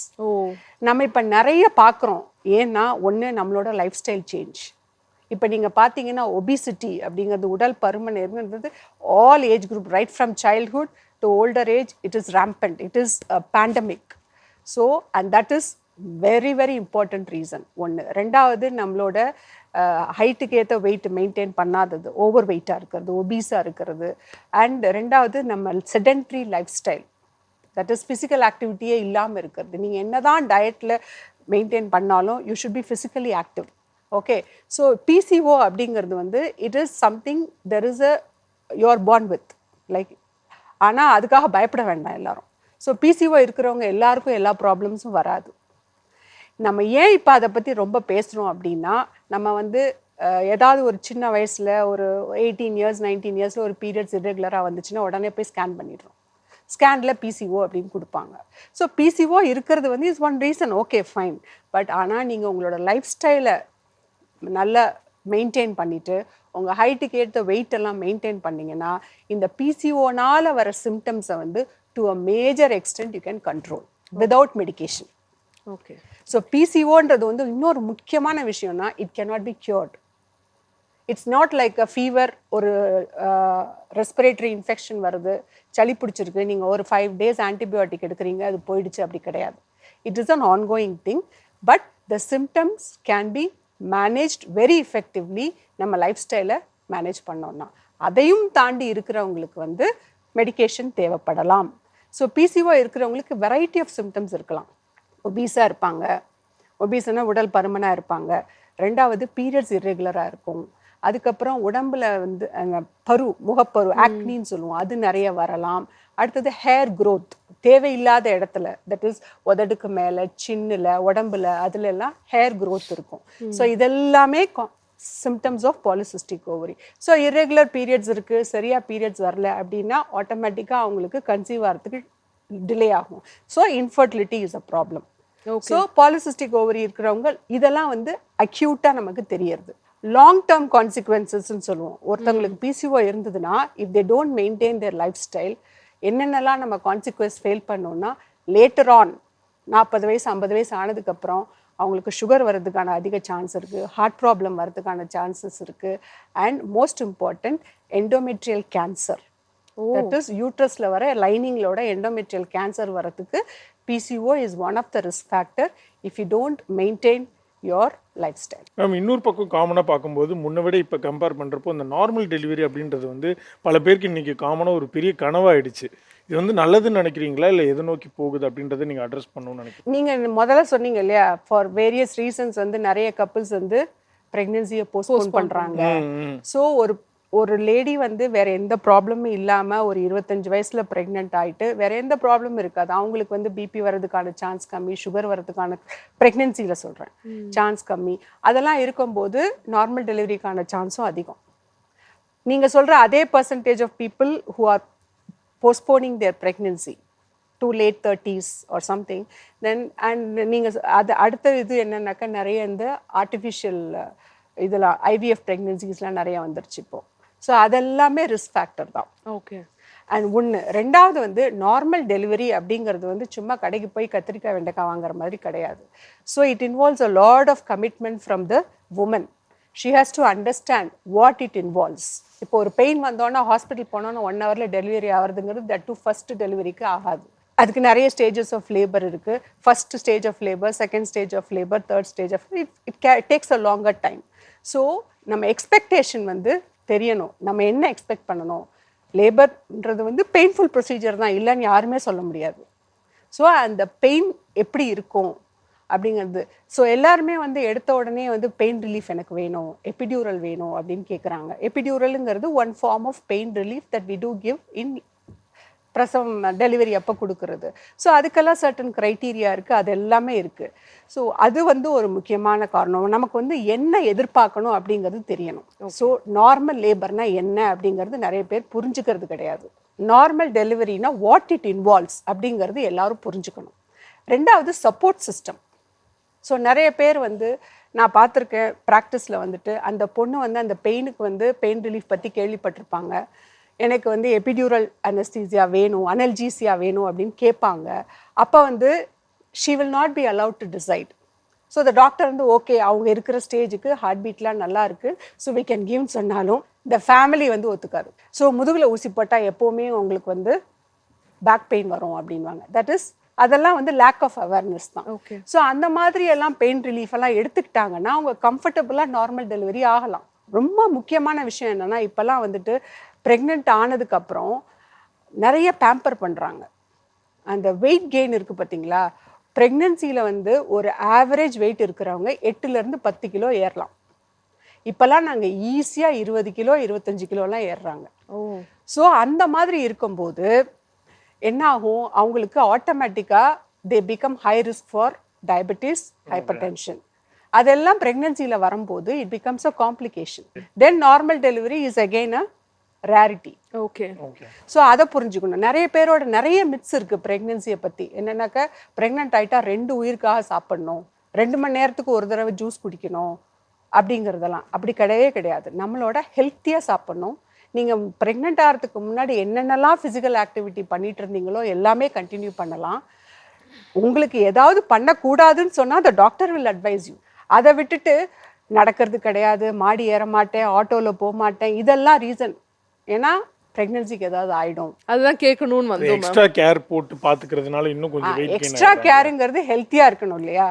நம்ம இப்போ நிறைய பார்க்குறோம். ஏன்னா ஒன்று நம்மளோட லைஃப் ஸ்டைல் சேஞ்ச். இப்போ நீங்கள் பார்த்தீங்கன்னா ஒபிசிட்டி அப்படிங்கிறது, உடல் பருமன் இருந்தது all age group, right from childhood to older age, it is rampant, it is pandemic. So and that is very very important reason ஒன்று. ரெண்டாவது, நம்மளோட ஹைட்டுக்கு ஏற்ற வெயிட் மெயின்டைன் பண்ணாதது, ஓவர் வெயிட்டாக இருக்கிறது, ஒபீஸாக இருக்கிறது. அண்ட் ரெண்டாவது, நம்ம sedentary lifestyle, that is physical ஆக்டிவிட்டியே இல்லாமல் இருக்கிறது. நீங்கள் என்ன தான் டயட்டில் மெயின்டைன் பண்ணாலும் you should be physically active. Okay. So PCO அப்படிங்கிறது வந்து it is something there is a you are born with, like. ஆனால் அதுக்காக பயப்பட வேண்டாம் எல்லாரும். ஸோ பிசிஓ இருக்கிறவங்க எல்லாருக்கும் எல்லா ப்ராப்ளம்ஸும் வராது. நம்ம ஏன் இப்போ அதை பற்றி ரொம்ப பேசுகிறோம் அப்படின்னா, நம்ம வந்து ஏதாவது ஒரு சின்ன வயசில் ஒரு 18 இயர்ஸ் 19 இயர்ஸில் ஒரு பீரியட்ஸ் இரெகுலராக வந்துச்சுன்னா உடனே போய் ஸ்கேன் பண்ணிடுறோம். ஸ்கேனில் பிசிஓ அப்படின்னு கொடுப்பாங்க. ஸோ பிசிஓ இருக்கிறது வந்து is one reason, okay fine. But ஆனால் நீங்கள் உங்களோட லைஃப் ஸ்டைலை நல்லா மெயின்டைன் பண்ணிவிட்டு உங்கள் ஹைட்டுக்கு ஏற்ற வெயிட் எல்லாம் மெயின்டைன் பண்ணிங்கன்னா இந்த பிசிஓனால் வர சிம்டம்ஸை வந்து to a major extent you can control without medication. Okay. So பிசிஓன்றது வந்து இன்னொரு முக்கியமான விஷயம்னா it cannot be cured. It's not like a fever, ஒரு ரெஸ்பிரேட்டரி இன்ஃபெக்ஷன் வருது, சளி பிடிச்சிருக்கு, நீங்கள் ஒரு 5 days ஆன்டிபயோட்டிக் எடுக்கிறீங்க, அது போயிடுச்சு, அப்படி கிடையாது. It is an ongoing thing. But the symptoms can be managed very effectively நம்ம லைஃப் ஸ்டைலை மேனேஜ் பண்ணோம்னா. அதையும் தாண்டி இருக்கிறவங்களுக்கு வந்து மெடிகேஷன் தேவைப்படலாம். ஸோ பிசிஓ இருக்கிறவங்களுக்கு வெரைட்டி ஆஃப் சிம்டம்ஸ் இருக்கலாம். ஒபீஸாக இருப்பாங்க, ஒபீஸ்னா உடல் பருமனாக இருப்பாங்க. ரெண்டாவது, பீரியட்ஸ் இர்ரெகுலராக இருக்கும். அதுக்கப்புறம் உடம்புல வந்து முகப்பரு, ஆக்னின்னு சொல்லுவோம், அது நிறைய வரலாம். அடுத்தது ஹேர் க்ரோத் தேவையில்லாத இடத்துல, தட் இஸ் உதடுக்கு மேலே, சின்னில், உடம்புல, அதுல எல்லாம் ஹேர் க்ரோத் இருக்கும். ஸோ இதெல்லாமே symptoms of polycystic ovary. So irregular periods இருக்குது, சரியாக பீரியட்ஸ் வரல அப்படின்னா ஆட்டோமேட்டிக்காக அவங்களுக்கு கன்சீவ் ஆகிறதுக்கு டிலே ஆகும். So infertility is a problem. So polycystic ovary இருக்கிறவங்க இதெல்லாம் வந்து அக்யூட்டாக நமக்கு தெரியறது. லாங் டேர்ம் கான்சிக்வன்சஸ்ன்னு சொல்லுவோம். ஒருத்தவங்களுக்கு பிசிஓ இருந்ததுன்னா if they don't maintain their life style, என்னென்னலாம் நம்ம கான்சிக்வன்ஸ் ஃபெயில் பண்ணோம்னா லேட்டர் ஆன் 40 வயசு 50 வயசு ஆனதுக்கப்புறம் அவங்களுக்கு சுகர் வர்றதுக்கான அதிக சான்ஸ் இருக்குது, ஹார்ட் ப்ராப்ளம் வர்றதுக்கான சான்சஸ் இருக்குது, and most important endometrial cancer, that is யூட்ரஸில் வர லைனிங்களோட எண்டோமெட்ரியல் கேன்சர் வரதுக்கு PCO is one of the risk factor if you don't maintain your lifestyle. Ma'am இன்னொரு பக்கம் காமனாக பார்க்கும்போது முன்ன விட இப்போ கம்பேர் பண்ணுறப்போ இந்த நார்மல் டெலிவரி அப்படின்றது வந்து பல பேருக்கு இன்றைக்கி காமனாக ஒரு பெரிய கனவாயிடுச்சு. இது வந்து நல்லதுன்னு நினைக்கிறீங்களா இல்லை எதை நோக்கி போகுது அப்படின்றத நீங்கள் அட்ரஸ் பண்ணணும்னு நினைக்கிறீங்க? நீங்கள் முதல்ல சொன்னீங்க இல்லையா, ஃபார் வேரியஸ் ரீசன்ஸ் வந்து நிறைய கப்புள்ஸ் வந்து ப்ரெக்னென்சியை போஸ்ட்போன் பண்ணுறாங்க. ஸோ ஒரு லேடி வந்து வேற எந்த ப்ராப்ளமும் இல்லாமல் ஒரு 25 வயசில் ப்ரெக்னென்ட் ஆகிட்டு வேற எந்த ப்ராப்ளமும் இருக்காது, அவங்களுக்கு வந்து பிபி வர்றதுக்கான சான்ஸ் கம்மி, சுகர் வர்றதுக்கான ப்ரெக்னென்சியில் சொல்கிறேன் சான்ஸ் கம்மி, அதெல்லாம் இருக்கும்போது நார்மல் டெலிவரிக்கான சான்ஸும் அதிகம். நீங்கள் சொல்கிற அதே percentage of people who are postponing their pregnancy to late 30s or something, then and நீங்கள் அது அடுத்த இது என்னன்னாக்கா நிறைய இந்த ஆர்டிஃபிஷியல் இதெல்லாம் IVF ப்ரெக்னென்சிஸ்லாம் நிறைய வந்துருச்சு இப்போ. ஸோ அதெல்லாமே ரிஸ்க் ஃபேக்டர் தான். ஓகே. அண்ட் ரெண்டாவது வந்து நார்மல் டெலிவரி அப்படிங்கிறது வந்து சும்மா கடைக்கு போய் கத்திரிக்காய் வெண்டைக்காய் வாங்குற மாதிரி கிடையாது. So it involves a lot of commitment from the woman. She has to understand what it involves. இப்போ ஒரு பெயின் வந்தோன்னா ஹாஸ்பிட்டல் போனோன்னா 1 hourல டெலிவரி ஆகிறதுங்கிறது தட் டு ஃபர்ஸ்ட் டெலிவரிக்கு ஆகாது. அதுக்கு நிறைய ஸ்டேஜஸ் ஆஃப் லேபர் இருக்குது. First stage of labour, second stage of labour, third stage of it takes a longer time. So நம்ம எக்ஸ்பெக்டேஷன் வந்து தெரியணும், நம்ம என்ன எக்ஸ்பெக்ட் பண்ணணும். லேபர்ன்றது வந்து பெயின்ஃபுல் ப்ரொசீஜர் தான், இல்லைன்னு யாருமே சொல்ல முடியாது. ஸோ அந்த பெயின் எப்படி இருக்கும் அப்படிங்கிறது. ஸோ எல்லாருமே வந்து எடுத்த உடனே வந்து பெயின் ரிலீஃப் எனக்கு வேணும், எபிடியூரல் வேணும் அப்படின்னு கேட்குறாங்க. எபிடியூரலுங்கிறது one form of pain relief that we do give in பிரசவம் டெலிவரி அப்போ கொடுக்கறது. ஸோ அதுக்கெல்லாம் சர்டன் க்ரைட்டீரியா இருக்குது, அது எல்லாமே இருக்குது. ஸோ அது வந்து ஒரு முக்கியமான காரணம். நமக்கு வந்து என்ன எதிர்பார்க்கணும் அப்படிங்கிறது தெரியணும். ஸோ நார்மல் லேபர்னா என்ன அப்படிங்கிறது நிறைய பேர் புரிஞ்சுக்கிறது கிடையாது. நார்மல் டெலிவரினா வாட் இட் இன்வால்வ்ஸ் அப்படிங்கிறது எல்லாரும் புரிஞ்சுக்கணும். ரெண்டாவது சப்போர்ட் சிஸ்டம். ஸோ நிறைய பேர் வந்து நான் பார்த்துருக்கேன் ப்ராக்டிஸில் வந்துட்டு அந்த பொண்ணு வந்து அந்த பெயினுக்கு வந்து பெயின் ரிலீஃப் பற்றி கேள்விப்பட்டிருப்பாங்க. எனக்கு வந்து எபிடியூரல் அனஸ்தீசியா வேணும், அனல்ஜீசியா வேணும் அப்படின்னு கேட்பாங்க. அப்போ வந்து she will not be allowed to decide. So the doctor வந்து ஓகே அவங்க இருக்கிற ஸ்டேஜுக்கு ஹார்ட் பீட்லாம் நல்லா இருக்குது, ஸோ வி கேன் கிவ்னு சொன்னாலும் இந்த ஃபேமிலி வந்து ஒத்துக்காது. ஸோ முதுகில் ஊசி போட்டால் எப்போவுமே உங்களுக்கு வந்து பேக் பெயின் வரும் அப்படின்வாங்க. தட் இஸ் அதெல்லாம் வந்து லேக் ஆஃப் அவேர்னஸ் தான். ஓகே. ஸோ அந்த மாதிரி எல்லாம் பெயின் ரிலீஃப் எல்லாம் எடுத்துக்கிட்டாங்கன்னா அவங்க கம்ஃபர்டபுளாக நார்மல் டெலிவரி ஆகலாம். ரொம்ப முக்கியமான விஷயம் என்னென்னா இப்போல்லாம் வந்துட்டு ப்ரெக்னென்ட் ஆனதுக்கப்புறம் நிறைய பேம்பர் பண்ணுறாங்க. அந்த வெயிட் கெயின் இருக்குது பார்த்தீங்களா, ப்ரெக்னென்சியில் வந்து ஒரு ஆவரேஜ் வெயிட் இருக்கிறவங்க 8 to 10 கிலோ ஏறலாம். இப்போல்லாம் நாங்கள் ஈஸியாக 20 கிலோ 25 கிலோலாம் ஏறுறாங்க. ஸோ அந்த மாதிரி இருக்கும்போது என்ன ஆகும், அவங்களுக்கு ஆட்டோமேட்டிக்காக they become high risk for diabetes, hyper tension. அதெல்லாம் ப்ரெக்னென்சியில் வரும்போது it becomes a complication. Then normal delivery is again a rarity. Okay. So அதை புரிஞ்சுக்கணும். நிறைய பேரோட நிறைய மித்ஸ் இருக்குது ப்ரெக்னென்சியை பற்றி. என்னன்னாக்கா ப்ரெக்னென்ட் ஆகிட்டா 2 உயிருக்காக சாப்பிடணும், 2 மணி நேரத்துக்கு ஒரு தடவை ஜூஸ் குடிக்கணும் அப்படிங்கிறதெல்லாம் அப்படி கிடையவே கிடையாது. நம்மளோட ஹெல்த்தியாக சாப்பிட்ணும். நீங்கள் ப்ரெக்னென்ட் ஆகிறதுக்கு முன்னாடி என்னென்னலாம் ஃபிசிக்கல் ஆக்டிவிட்டி பண்ணிட்டு இருந்தீங்களோ எல்லாமே கண்டினியூ பண்ணலாம். உங்களுக்கு ஏதாவது பண்ணக்கூடாதுன்னு சொன்னால் the doctor will advice you. அதை விட்டுட்டு நடக்கிறது கிடையாது, மாடி ஏற மாட்டேன், ஆட்டோவில் போக மாட்டேன், இதெல்லாம் ரீசன். ஏன்னா ப்ரெக்னென்சிக்கு ஏதாவது ஆகிடும். அதுதான் கேட்கணும்னு வந்து எக்ஸ்ட்ரா கேர் போட்டு பார்த்துக்கிறதுனால இன்னும் கொஞ்சம் வெயிட் கெயின். எக்ஸ்ட்ரா கேருங்கிறது ஹெல்த்தியாக இருக்கணும் இல்லையா.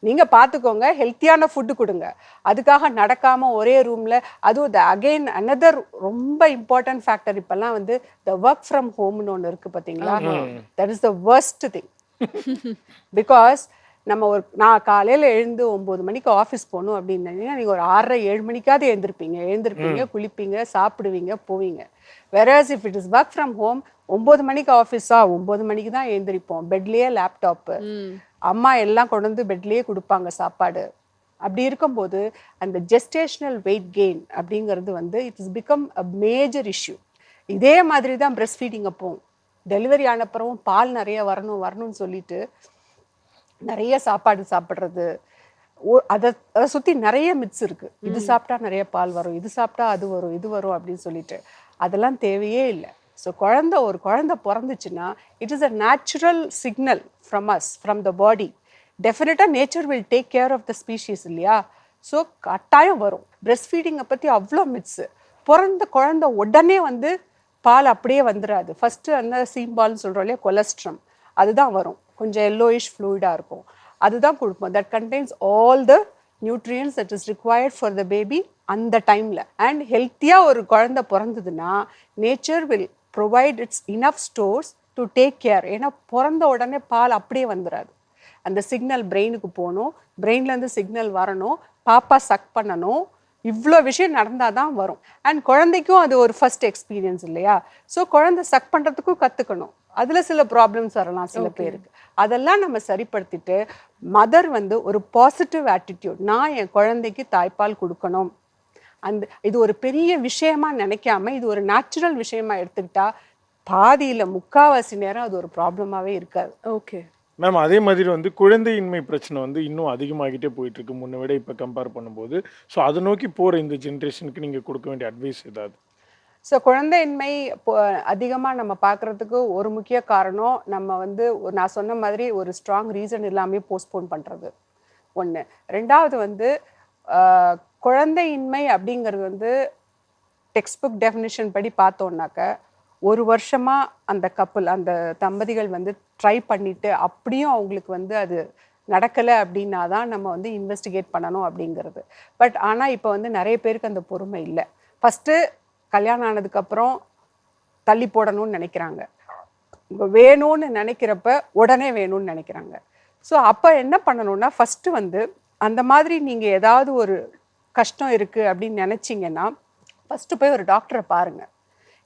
நீங்கள் பார்த்துக்கோங்க, ஹெல்த்தியான ஃபுட்டு கொடுங்க. அதுக்காக நடக்காமல் ஒரே ரூமில், அதுவும் அகெயின் அனதர் ரொம்ப இம்பார்ட்டன்ட் ஃபேக்டர் இப்போல்லாம் வந்து த ஒர்க் ஃப்ரம் ஹோம்னு ஒன்று இருக்குது பார்த்தீங்களா. That is the worst thing. Because நான் காலையில் எழுந்து 9 மணிக்கு ஆஃபீஸ் போகணும் அப்படின்னா நீங்கள் ஒரு 6:30-7 மணிக்காவது எழுந்திருப்பீங்க, குளிப்பீங்க, சாப்பிடுவீங்க, போவீங்க. வெராஸ் if it is work from home 9 மணிக்கு ஆஃபீஸா 9 மணிக்கு தான் எழுந்திரிப்போம். பெட்லேயே லேப்டாப்பு, அம்மா எல்லாம் கொண்டு வந்து பெட்லேயே கொடுப்பாங்க சாப்பாடு. அப்படி இருக்கும்போது அந்த ஜெஸ்டேஷனல் வெயிட் கெயின் அப்படிங்கிறது வந்து it is become a major issue. இதே மாதிரி தான் பிரெஸ்ட் ஃபீடிங். அப்போ டெலிவரி ஆனப்புறமும் பால் நிறைய வரணும்னு சொல்லிட்டு நிறைய சாப்பாடு சாப்பிட்றது, அதை சுற்றி நிறைய மித்ஸ் இருக்குது. இது சாப்பிட்டா நிறைய பால் வரும், இது சாப்பிட்டா அது வரும், இது வரும் அப்படின்னு சொல்லிட்டு அதெல்லாம் தேவையே இல்லை. ஸோ ஒரு குழந்தை பிறந்துச்சுன்னா it is a natural signal from us, from the body. டெஃபினட்டாக nature will take care of the species இல்லையா. ஸோ கட்டாயம் வரும். பிரெஸ்ட் ஃபீடிங்கை பற்றி அவ்வளோ மித்ஸு. பிறந்த குழந்தை உடனே வந்து பால் அப்படியே வந்துடாது. ஃபஸ்ட்டு அந்த சீம்பால்னு சொல்கிறோம் இல்லையா, கொலஸ்ட்ரம், அதுதான் வரும். கொஞ்சம் எல்லோயிஷ் ஃப்ளூயிடாக இருக்கும். அதுதான் கொடுப்போம். That contains all the nutrients that is required for the baby அந்த டைமில். அண்ட் ஹெல்த்தியாக ஒரு குழந்தை பிறந்ததுன்னா nature will provide its enough stores to take care. ஏன்னா பிறந்த உடனே பால் அப்படியே வந்துடாது. அந்த சிக்னல் பிரெயினுக்கு போகணும், பிரெயின்லேருந்து சிக்னல் வரணும், பாப்பா சக் பண்ணணும், இவ்வளோ விஷயம் நடந்தால் தான் வரும். அண்ட் குழந்தைக்கும் அது ஒரு ஃபர்ஸ்ட் எக்ஸ்பீரியன்ஸ் இல்லையா? ஸோ குழந்தை சக் பண்ணுறதுக்கும் கற்றுக்கணும். அதில் சில ப்ராப்ளம்ஸ் வரலாம் சில பேருக்கு. அதெல்லாம் நம்ம சரிப்படுத்திட்டு மதர் வந்து ஒரு பாசிட்டிவ் ஆட்டிடியூட், நான் என் குழந்தைக்கு தாய்ப்பால் கொடுக்கணும், இது ஒரு பெரிய விஷயமா நினைக்காம இது ஒரு நேச்சுரல் விஷயமா எடுத்துக்கிட்டா பாதியில் முக்காவாசி நேரம் அது ஒரு ப்ராப்ளமாகவே இருக்காது. ஓகே மேம், அதே மாதிரி வந்து குழந்தையின்மை பிரச்சனை வந்து இன்னும் அதிகமாகிட்டே போயிட்டு இருக்கு முன்ன விட இப்போ கம்பேர் பண்ணும்போது. ஸோ அதை நோக்கி போகிற இந்த ஜென்ரேஷனுக்கு நீங்கள் கொடுக்க வேண்டிய அட்வைஸ் ஏதாவது? ஸோ குழந்தையின்மை அதிகமாக நம்ம பார்க்குறதுக்கு ஒரு முக்கிய காரணம் நம்ம வந்து நான் சொன்ன மாதிரி ஒரு ஸ்ட்ராங் ரீசன் இல்லாமல் போஸ்ட்போன் பண்ணுறது ஒன்று. ரெண்டாவது வந்து குழந்தையின்மை அப்படிங்கிறது வந்து டெக்ஸ்ட் புக் டெஃபினிஷன் படி பார்த்தோன்னாக்க ஒரு வருஷமாக அந்த கப்பல் அந்த தம்பதிகள் வந்து ட்ரை பண்ணிவிட்டு அப்படியும் அவங்களுக்கு வந்து அது நடக்கலை அப்படின்னா தான் நம்ம வந்து இன்வெஸ்டிகேட் பண்ணணும் அப்படிங்கிறது. பட் ஆனால் இப்போ வந்து நிறைய பேருக்கு அந்த பொறுமை இல்லை. ஃபஸ்ட்டு கல்யாணம் ஆனதுக்கப்புறம் தள்ளி போடணும்னு நினைக்கிறாங்க, வேணும்னு நினைக்கிறப்ப உடனே வேணும்னு நினைக்கிறாங்க. ஸோ அப்போ என்ன பண்ணணும்னா ஃபஸ்ட்டு வந்து அந்த மாதிரி நீங்கள் ஏதாவது ஒரு கஷ்டம் இருக்குது அப்படின்னு நினச்சிங்கன்னா ஃபஸ்ட்டு போய் ஒரு டாக்டரை பாருங்கள்.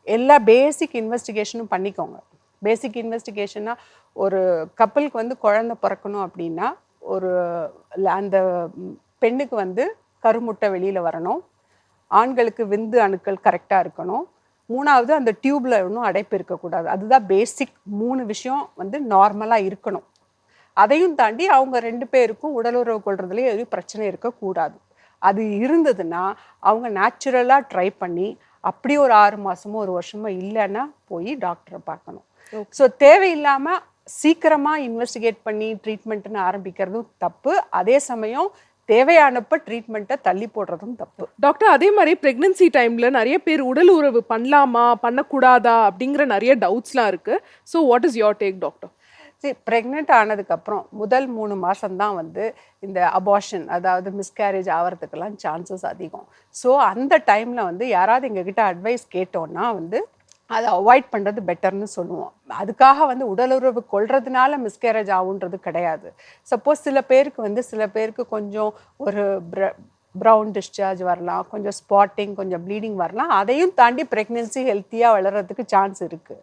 எல்லா பேசிக் இன்வெஸ்டிகேஷனும் பண்ணிக்கோங்க. பேசிக் இன்வெஸ்டிகேஷன்னா ஒரு கப்பலுக்கு வந்து குழந்தை பிறக்கணும் அப்படின்னா ஒரு அந்த பெண்ணுக்கு வந்து கருமுட்டை வெளியில் வரணும், ஆண்களுக்கு விந்து அணுக்கள் கரெக்டாக இருக்கணும், மூணாவது அந்த டியூப்பில் ஒன்றும் அடைப்பு இருக்கக்கூடாது. அதுதான் பேசிக் 3 விஷயம் வந்து நார்மலாக இருக்கணும். அதையும் தாண்டி அவங்க 2 பேருக்கும் உடலுறவு கொள்றதுல எதுவும் பிரச்சனை இருக்கக்கூடாது. அது இருந்ததுன்னா அவங்க நேச்சுரலாக ட்ரை பண்ணி அப்படி ஒரு 6 மாதமோ 1 வருஷமோ இல்லைன்னா போய் டாக்டரை பார்க்கணும். ஸோ தேவையில்லாமல் சீக்கிரமாக இன்வெஸ்டிகேட் பண்ணி ட்ரீட்மெண்ட்டுன்னு ஆரம்பிக்கிறதும் தப்பு. அதே சமயம் தேவையானப்ப ட்ரீட்மெண்ட்டை தள்ளி போடுறதும் தப்பு. டாக்டர், அதே மாதிரி பிரெக்னன்சி டைம்ல நிறைய பேர் உடல் உறவு பண்ணலாமா பண்ணக்கூடாதா அப்படிங்கிற நிறைய டவுட்ஸ்லாம் இருக்கு. So what is your take doctor? Pregnant ஆனதுக்கப்புறம் முதல் 3 மாதம்தான் வந்து இந்த அபார்ஷன் அதாவது மிஸ்கேரேஜ் ஆகிறதுக்கெல்லாம் சான்சஸ் அதிகம். ஸோ அந்த டைமில் வந்து யாராவது எங்ககிட்ட அட்வைஸ் கேட்டோன்னா வந்து அதை அவாய்ட் பண்ணுறது பெட்டர்னு சொல்லுவோம். அதுக்காக வந்து உடலுறவு கொள்றதுனால மிஸ்கேரேஜ் ஆகுன்றது கிடையாது. சப்போஸ் சில பேருக்கு கொஞ்சம் ஒரு ப்ரௌன் டிஸ்சார்ஜ் வரலாம், கொஞ்சம் ஸ்பாட்டிங், கொஞ்சம் ப்ளீடிங் வரலாம். அதையும் தாண்டி ப்ரெக்னென்சி ஹெல்த்தியாக வளர்கிறதுக்கு சான்ஸ் இருக்குது.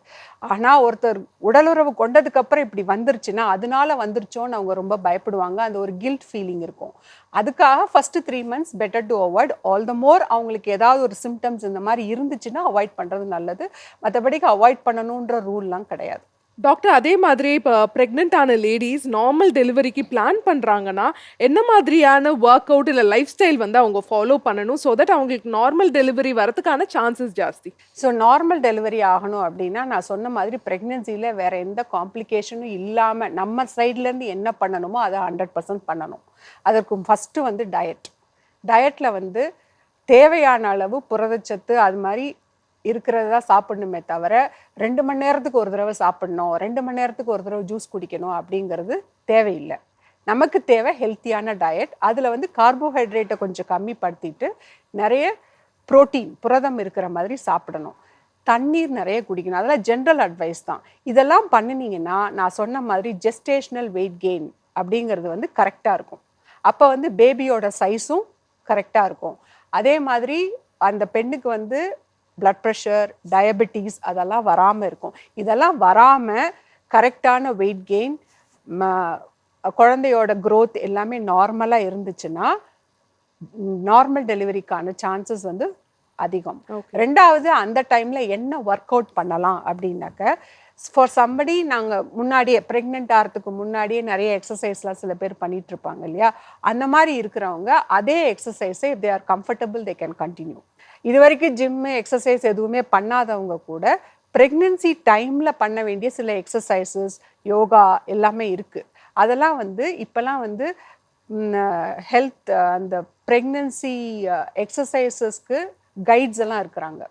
ஆனால் ஒருத்தர் உடலுறவு கொண்டதுக்கப்புறம் இப்படி வந்துருச்சுன்னா அதனால வந்துருச்சோன்னு அவங்க ரொம்ப பயப்படுவாங்க. அந்த ஒரு கில்ட் ஃபீலிங் இருக்கும். அதுக்காக first 3 months better to avoid. All the more அவங்களுக்கு ஏதாவது ஒரு சிம்டம்ஸ் இந்த மாதிரி இருந்துச்சுன்னா அவாய்ட் பண்ணுறது நல்லது. மற்றபடிக்கு அவாய்ட் பண்ணணுன்ற ரூல்லாம் கிடையாது. டாக்டர், அதே மாதிரி இப்போ ப்ரெக்னென்ட் ஆன லேடிஸ் நார்மல் டெலிவரிக்கு பிளான் பண்ணுறாங்கன்னா என்ன மாதிரியான ஒர்க் அவுட் இல்லை லைஃப் ஸ்டைல் வந்து அவங்க ஃபாலோ பண்ணணும் ஸோ தட் அவங்களுக்கு நார்மல் டெலிவரி வரதுக்கான சான்சஸ் ஜாஸ்தி? ஸோ நார்மல் டெலிவரி ஆகணும் அப்படின்னா நான் சொன்ன மாதிரி ப்ரெக்னென்சியில் வேறு எந்த காம்ப்ளிகேஷனும் இல்லாமல் நம்ம சைட்லேருந்து என்ன பண்ணணுமோ அதை 100% பண்ணணும். அதற்கு ஃபஸ்ட்டு வந்து டயட்டில் வந்து தேவையான அளவு புரதச்சத்து அது மாதிரி இருக்கிறதா சாப்பிடணுமே தவிர 2 மணி நேரத்துக்கு ஒரு தடவை சாப்பிடணும், 2 மணி நேரத்துக்கு ஒரு தடவை ஜூஸ் குடிக்கணும் அப்படிங்கிறது தேவையில்லை. நமக்கு தேவை ஹெல்த்தியான டயட். அதில் வந்து கார்போஹைட்ரேட்டை கொஞ்சம் கம்மிப்படுத்திட்டு நிறைய புரோட்டீன் புரதம் இருக்கிற மாதிரி சாப்பிடணும், தண்ணீர் நிறைய குடிக்கணும். அதெல்லாம் ஜென்ரல் அட்வைஸ் தான். இதெல்லாம் பண்ணினீங்கன்னா நான் சொன்ன மாதிரி ஜெஸ்டேஷனல் வெயிட் கெயின் அப்படிங்கிறது வந்து கரெக்டாக இருக்கும். அப்போ வந்து பேபியோட சைஸும் கரெக்டாக இருக்கும். அதே மாதிரி அந்த பெண்ணுக்கு வந்து பிளட் ப்ரெஷர், டயபெட்டிஸ் அதெல்லாம் வராமல் இருக்கும். இதெல்லாம் வராமல் கரெக்டான வெயிட் கெயின், குழந்தையோட க்ரோத் எல்லாமே நார்மலாக இருந்துச்சுன்னா நார்மல் டெலிவரிக்கான சான்சஸ் வந்து அதிகம். ரெண்டாவது அந்த டைமில் என்ன ஒர்க் அவுட் பண்ணலாம் அப்படின்னாக்க ஃபார் சம்படி நாங்கள் முன்னாடியே ப்ரெக்னென்ட் ஆகிறதுக்கு முன்னாடியே நிறைய எக்ஸசைஸ்லாம் சில பேர் பண்ணிட்டு இருப்பாங்க இல்லையா? அந்த மாதிரி இருக்கிறவங்க அதே எக்ஸசைஸை if they are comfortable they can continue. இது வரைக்கும் ஜிம்மு எக்ஸசைஸ் எதுவுமே பண்ணாதவங்க கூட ப்ரெக்னென்சி டைமில் பண்ண வேண்டிய சில எக்ஸசைசஸ், யோகா எல்லாமே இருக்குது. அதெல்லாம் வந்து இப்போல்லாம் வந்து ஹெல்த் அந்த ப்ரெக்னென்சி எக்ஸசைசஸ்க்கு கைட்ஸ் எல்லாம் இருக்கிறாங்க.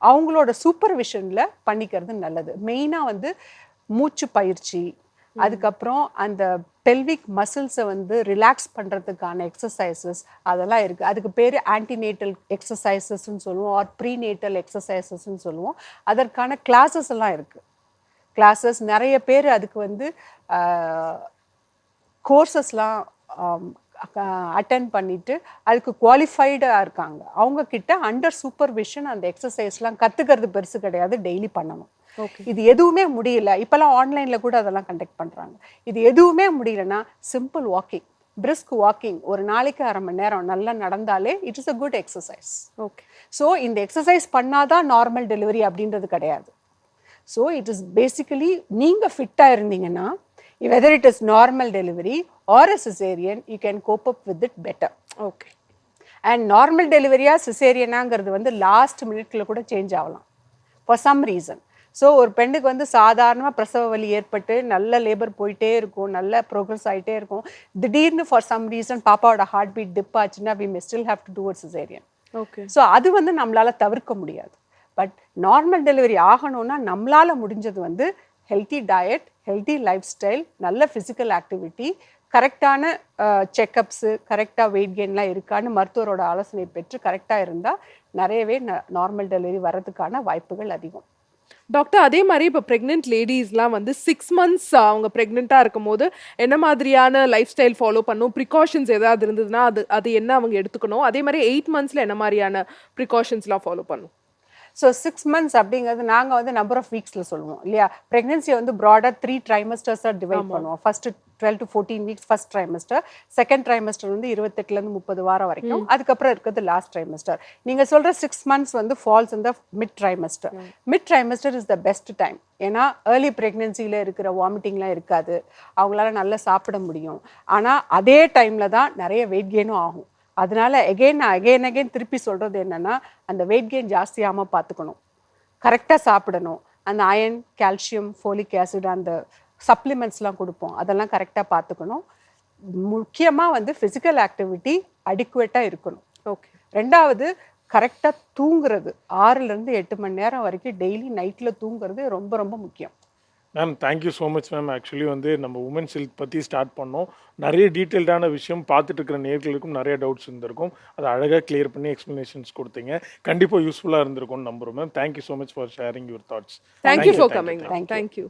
அவங்களோட சூப்பர்விஷனில் பண்ணிக்கிறது நல்லது. மெயினாக வந்து மூச்சு பயிற்சி, அதுக்கப்புறம் அந்த பெல்விக் மசில்ஸை வந்து ரிலாக்ஸ் பண்ணுறதுக்கான எக்ஸசைசஸ் அதெல்லாம் இருக்குது. அதுக்கு பேர் ஆன்டிநேட்டல் எக்ஸசைசஸ்ன்னு சொல்லுவோம், ஆர் ப்ரீநேட்டல் எக்ஸசைசஸ்ன்னு சொல்லுவோம். அதற்கான கிளாஸஸ் எல்லாம் இருக்குது. கிளாஸஸ் நிறைய பேர் அதுக்கு வந்து கோர்சஸ்லாம் அட்டென்ட் பண்ணிட்டு அதுக்கு குவாலிஃபைடாக இருக்காங்க. அவங்க கிட்ட அண்டர் சூப்பர்விஷன் அந்த எக்ஸசைஸ்லாம் கற்றுக்கிறது பெருசு கிடையாது, டெய்லி பண்ணணும். இது எதுவுமே முடியல, இப்போல்லாம் ஆன்லைனில் கூட அதெல்லாம் கண்டக்ட் பண்ணுறாங்க. இது எதுவுமே முடியலன்னா சிம்பிள் வாக்கிங், பிரிஸ்க் வாக்கிங், ஒரு நாளைக்கு 1/2 மணி நேரம் நல்லா நடந்தாலே it is a good exercise. Okay. So இந்த எக்ஸசைஸ் பண்ணாதான் நார்மல் டெலிவரி அப்படின்றது கிடையாது. ஸோ இட் இஸ் பேசிக்கலி நீங்கள் ஃபிட்டாக இருந்தீங்கன்னா whether it is normal delivery or a cesarean, you can cope up with it better. Okay. And normal delivery ஆ சிசேரியனாங்கிறது வந்து last மினிட்ல கூட சேஞ்ச் ஆகலாம் ஃபார் சம் ரீசன். ஸோ ஒரு பெண்ணுக்கு வந்து சாதாரணமாக பிரசவ வலி ஏற்பட்டு நல்ல லேபர் போயிட்டே இருக்கும், நல்ல ப்ரோக்ரஸ் ஆகிட்டே இருக்கும். திடீர்னு ஃபார் சம் ரீசன் பாப்பாவோட ஹார்ட் பீட் டிப் ஆச்சுன்னா we may still have to do a cesarean. Okay. So அது வந்து நம்மளால தவிர்க்க முடியாது. பட் நார்மல் டெலிவரி ஆகணும்னா நம்மளால முடிஞ்சது வந்து healthy diet, healthy life style, நல்ல ஃபிசிக்கல் ஆக்டிவிட்டி, கரெக்டான செக்கப்ஸு, கரெக்டாக வெயிட் கெயின்லாம் இருக்கான்னு மருத்துவரோட ஆலோசனை பெற்று கரெக்டாக இருந்தால் நிறையவே நார்மல் டெலிவரி வர்றதுக்கான வாய்ப்புகள் அதிகம். டாக்டர், அதே மாதிரி இப்போ ப்ரெக்னென்ட் லேடிஸ்லாம் வந்து 6 months அவங்க ப்ரெக்னெண்ட்டாக இருக்கும் போது என்ன மாதிரியான லைஃப் ஸ்டைல் ஃபாலோ பண்ணும், ப்ரிகாஷன்ஸ் ஏதாவது இருந்ததுன்னா அது என்ன அவங்க எடுத்துக்கணும், அதே மாதிரி 8 monthsல என்ன மாதிரியான ப்ரிகாஷன்ஸ்லாம் ஃபாலோ பண்ணும்? ஸோ 6 months அப்படிங்கிறது நாங்கள் வந்து நம்பர் ஆஃப் வீக்ஸில் சொல்லுவோம் இல்லையா. ப்ரெக்னென்சியை வந்து ப்ராடாக 3 trimesters-ஆக டிவைட் பண்ணுவோம். First 12 to 14 weeks first trimester, second trimester வந்து 28லேருந்து 30 வாரம் வரைக்கும், அதுக்கப்புறம் இருக்கிறது லாஸ்ட் ட்ரைமஸ்டர். நீங்கள் சொல்கிற 6 months வந்து ஃபால்ஸ் இந்த mid trimester. Mid trimester is the best time. ஏன்னா ஏர்லி ப்ரெக்னென்சியில் இருக்கிற வாமிட்டிங்லாம் இருக்காது, அவங்களால நல்லா சாப்பிட முடியும். ஆனால் அதே டைமில் தான் நிறைய வெயிட் கெயினும் ஆகும். அதனால அகெயின் திருப்பி சொல்கிறது என்னென்னா, அந்த வெயிட் கெயின் ஜாஸ்தியாகாமல் பார்த்துக்கணும், கரெக்டாக சாப்பிடணும். அந்த அயன், கால்சியம், ஃபோலிக் ஆசிட், அந்த சப்ளிமெண்ட்ஸ்லாம் கொடுப்போம், அதெல்லாம் கரெக்டாக பார்த்துக்கணும். முக்கியமாக வந்து ஃபிசிக்கல் ஆக்டிவிட்டி அடிக்குவேட்டாக இருக்கணும். ஓகே. ரெண்டாவது கரெக்டாக தூங்குறது, 6லேருந்து 8 மணி நேரம் வரைக்கும் டெய்லி நைட்டில் தூங்குறது ரொம்ப ரொம்ப முக்கியம். Ma'am thank you so much ma'am. Actually வந்து நம்ம உமன்ஸ் ஹெல்த் பற்றி ஸ்டார்ட் பண்ணோம். நிறைய டீட்டெயில்டான விஷயம் பார்த்துட்டு இருக்கிற நேர்களுக்கும் நிறைய டவுட்ஸ் இருந்திருக்கும், அதை அழகாக கிளியர் பண்ணி எக்ஸ்ப்ளனேஷன்ஸ் கொடுத்தீங்க. கண்டிப்பாக யூஸ்ஃபுல்லாக இருந்திருக்கும்னு நம்புகிறோம் ma'am. Thank you so much for sharing your thoughts. Thank you for coming. Thank you.